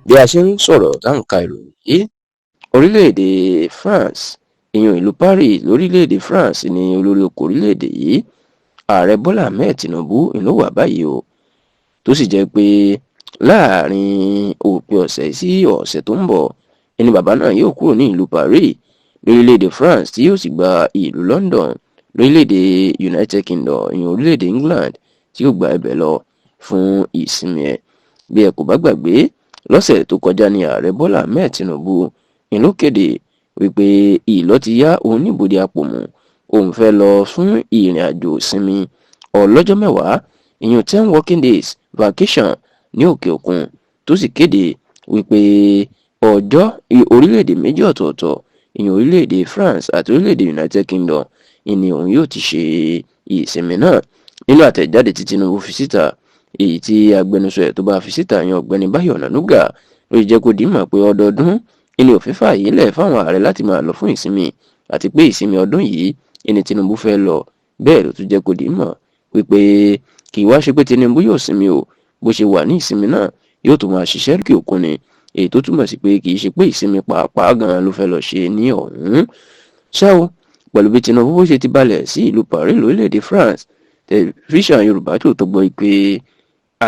bí a ṣe ń sọ̀rọ̀ táǹkà ìròyìn yìí, orílẹ̀-èdè France, ìyẹn ìlú Paris lórílẹ̀-èdè France ni olórí oko orílẹ̀-èdè yìí, ààrẹ Bọ́lá Ahmed Tinubu ló wà báyìí o, tó sì jẹ́ pé láàrin òpin ọ̀sẹ̀ sí ọ̀sẹ̀ tó ń bọ̀ ẹni bàbá náà yóò kúrò ní ìlú Paris lórílẹ̀-èdè France tí yóò sì gba ìlú London lórílẹ̀-èdè United Kingdom, ìyẹn orílẹ̀-èdè England, tí yóò gba ibẹ̀ lọ fún ìsinmi ẹ̀. Bí ẹ kò bá gbàgbé, lọ́sẹ̀ tó kọjá ní ààrẹ Bọ́lá Ahmed Tinubu ló kéde wípé ìlọ́ ti yá òun níbodè Àpòmù, òun fẹ́ lọ fún ìrìn àjò ìsinmi ọlọ́jọ́ mẹ́wàá, ìyẹn 10 working days vacation ní òkè òkun, tó sì kéde wípé ọjọ́ orílẹ̀-èdè méjì ọ̀tọ̀ọ̀tọ̀, ìyẹn orílẹ̀-èdè France àti orílẹ̀-èdè United Kingdom ni òun yóò ti ṣe ìsinmi náà. Nínú àtẹ̀jáde tí Tinubu fi síta, èyí tí agbẹnusọ ẹ̀ tó bá fi síta yan ọ̀gbẹ́ni Báyọ̀ Ọ̀nànúgà, ló jẹ́ kó dìímọ̀ pé ọdọọdún ni òfin fààyè lẹ̀ fáwọn ààrẹ láti máa lọ fún ìsinmi, àti pé ìsinmi ọdún yìí ni Tinubu fẹ́ lọ. Bẹ́ẹ̀ ló tún jẹ́ kó dìímọ̀ wípé kì í wá ṣe pé Tinubu yóò sinmi o, bó ṣe wà ní ìsinmi náà yóò tún máa ṣiṣẹ́ lókè òkun ni, èyí tó túmọ̀ sí pé kì í ṣe pé ìsinmi pàápàá gan-an ló fẹ́ lọ ṣe ní ọ̀hún. Ṣá o, pẹ̀lú bí Tinubu bó ṣe ti balẹ̀ sí ìlú Paris lórílẹ̀-èdè France, tẹlifíṣàn Yorùbá tó gbọ́ pé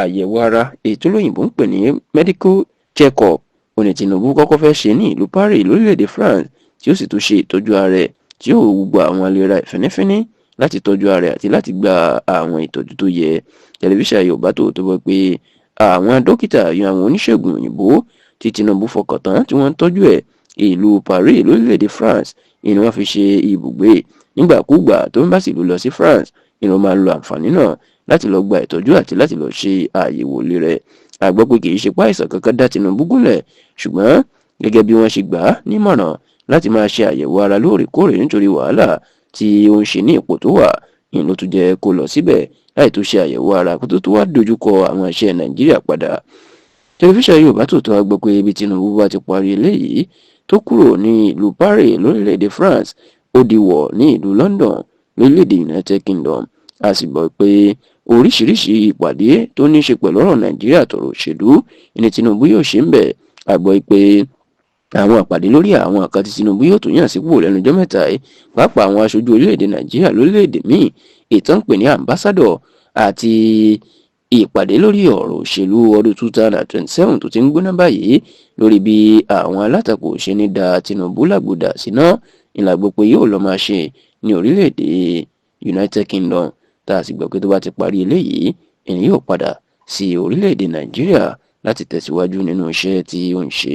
àyẹ̀wò ara èyí tó lóyìnbó ń pè ní medical check-up òní Tinubu kọ́kọ́ fẹ́ ṣe ní ìlú Paris lórílẹ̀-èdè France, tí ó sì tún ṣe ìtọ́jú ara ẹ̀, tí ó gbogbo àwọn àlera ìfínífíní láti tọ́jú ara ẹ̀ àti láti gba àwọn ìtọ́jú tó yẹ. Tẹlifíṣàn Yorùbá tó gbọ́ pé àwọn dókítà yan àwọn oníṣègùn òyìnbó tí Tinubu fọkàn tán tí wọ́n ń tọ́jú ẹ̀ ìlú Paris lórílẹ̀-èdè France ni wọ́n fi ṣe ibùgbé. Nígbàkúgbà tó ń bá sì lọ sí France ni wọ́n máa ń lo àǹfààní náà láti lọ gba ìtọ́jú àti láti lọ ṣe àyẹ̀wò ìlera rẹ̀. A gbọ́ pé kì í ṣe pé àìsàn kankan dá Tinubu gúnlẹ̀, ṣùgbọ́n gẹ́gẹ́ bí wọ́n ṣe gbà á nímọ̀ràn láti máa ṣe àyẹ̀wò ara lóòrèkóòrè nítorí wàhálà tí ó ń ṣe ní ipò tó wà, ìyẹn ló tún jẹ́ kó lọ síbẹ̀ láì tó ṣe àyẹ̀wò ara kó tó wá dojúkọ àwọn iṣẹ́ Nàìjíríà padà. Tẹlifíṣàn Yorùbá tó wá gbọ́ pé ibi Tinubu bá ti parí eléyìí tó kúrò ní ìlú Paris lórílẹ̀-èdè France, ó di wọ̀ ní ìlú London lórílẹ̀-èdè United Kingdom. A sì gbọ́ pé oríṣiríṣi ìpàdé tó ní ṣe pẹ̀lú ọ̀rọ̀ Nàìjíríà tọ̀rọ̀ òṣèlú ni Tinubu yóò ṣe ń bẹ̀. A gbọ́ pé àwọn àpàdé lórí àwọn àkàn tí Tinubu yóò tún yàn sípò lẹ́nu ọjọ́ mẹ́ta yìí, pàápàá àwọn aṣojú orílẹ̀-èdè Nàìjíríà lórílẹ̀-èdè míì, ìtàn ń pè ní ambassador, àti ìpàdé lórí ọ̀rọ̀ òṣèlú ọdún 2027 tó ti ń gbóná báyìí lórí bí àwọn alátakò ṣe ní da Tinubu lágbòdà síná ìlàgbọ́ pé yóò lọ máa ṣe ní orílẹ̀-èdè United Kingdom. Tá a sì gbọ́ pé tó bá ti parí eléyìí ènìyàn yóò padà sí orílẹ̀-èdè Nàìjíríà láti tẹ̀síwájú nínú iṣẹ́ tí ó ń ṣe.